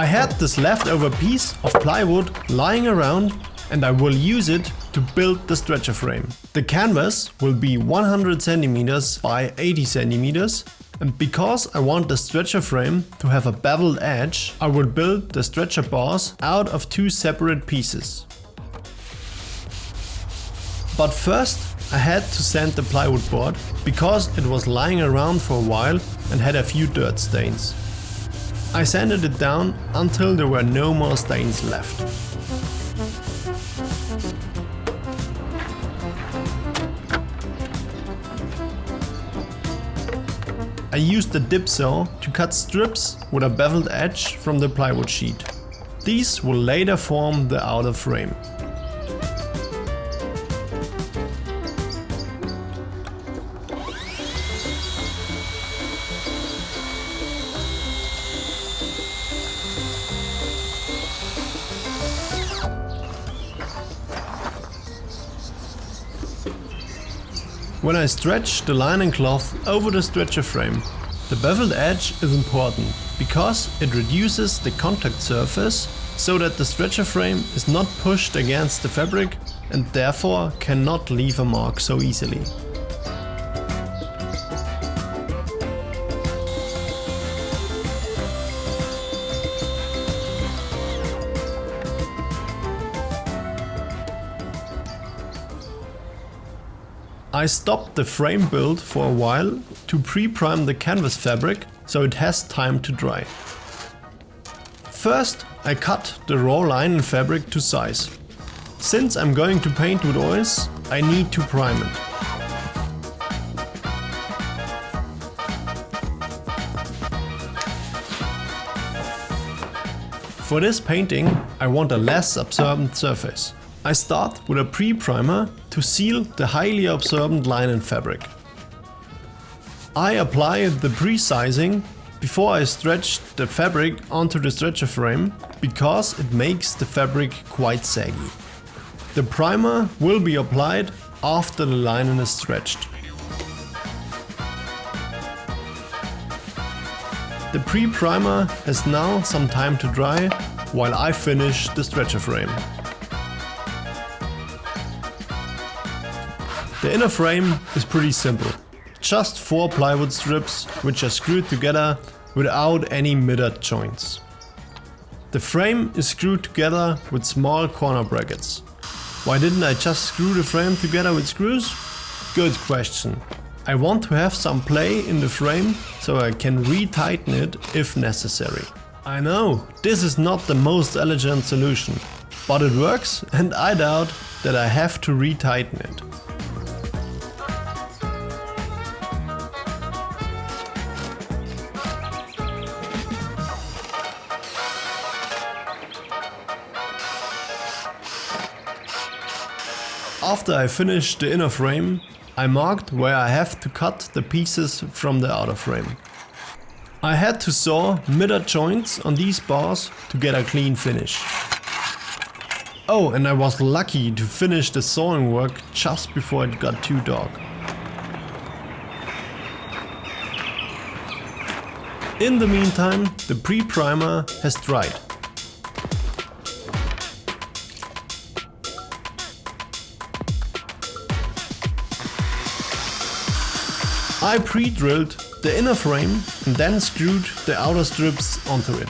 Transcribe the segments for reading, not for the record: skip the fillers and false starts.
I had this leftover piece of plywood lying around and I will use it to build the stretcher frame. The canvas will be 100 centimeters by 80 centimeters, and because I want the stretcher frame to have a beveled edge, I will build the stretcher bars out of two separate pieces. But first I had to sand the plywood board because it was lying around for a while and had a few dirt stains. I sanded it down until there were no more stains left. I used the dip saw to cut strips with a beveled edge from the plywood sheet. These will later form the outer frame. When I stretch the linen cloth over the stretcher frame, the beveled edge is important because it reduces the contact surface so that the stretcher frame is not pushed against the fabric and therefore cannot leave a mark so easily. I stopped the frame build for a while to pre-prime the canvas fabric so it has time to dry. First, I cut the raw linen fabric to size. Since I'm going to paint with oils, I need to prime it. For this painting, I want a less absorbent surface. I start with a pre-primer to seal the highly absorbent linen fabric. I apply the pre-sizing before I stretch the fabric onto the stretcher frame because it makes the fabric quite saggy. The primer will be applied after the linen is stretched. The pre-primer has now some time to dry while I finish the stretcher frame. The inner frame is pretty simple. Just 4 plywood strips which are screwed together without any miter joints. The frame is screwed together with small corner brackets. Why didn't I just screw the frame together with screws? Good question. I want to have some play in the frame so I can retighten it if necessary. I know, this is not the most elegant solution, but it works and I doubt that I have to retighten it. After I finished the inner frame, I marked where I have to cut the pieces from the outer frame. I had to saw miter joints on these bars to get a clean finish. Oh, and I was lucky to finish the sawing work just before it got too dark. In the meantime, the pre-primer has dried. I pre-drilled the inner frame and then screwed the outer strips onto it.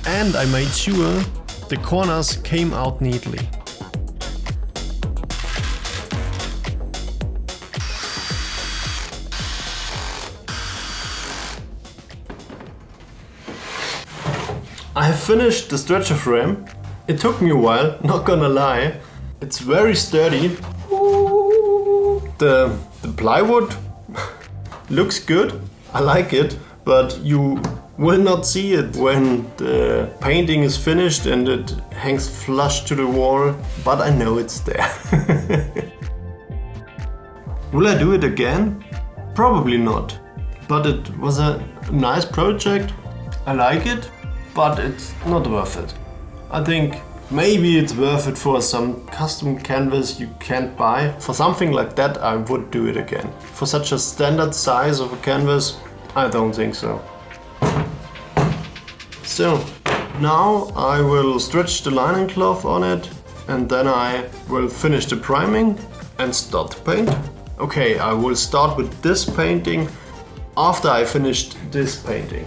And I made sure the corners came out neatly. I have finished the stretcher frame. It took me a while, not gonna lie. It's very sturdy. The plywood looks good, I like it, but you will not see it when the painting is finished and it hangs flush to the wall, but I know it's there. Will I do it again? Probably not, but it was a nice project, I like it, but it's not worth it. I think maybe it's worth it for some custom canvas you can't buy. For something like that I would do it again. For such a standard size of a canvas, I don't think so. So now I will stretch the lining cloth on it, and then I will finish the priming and start to paint. Okay, I will start with this painting after I finished this painting.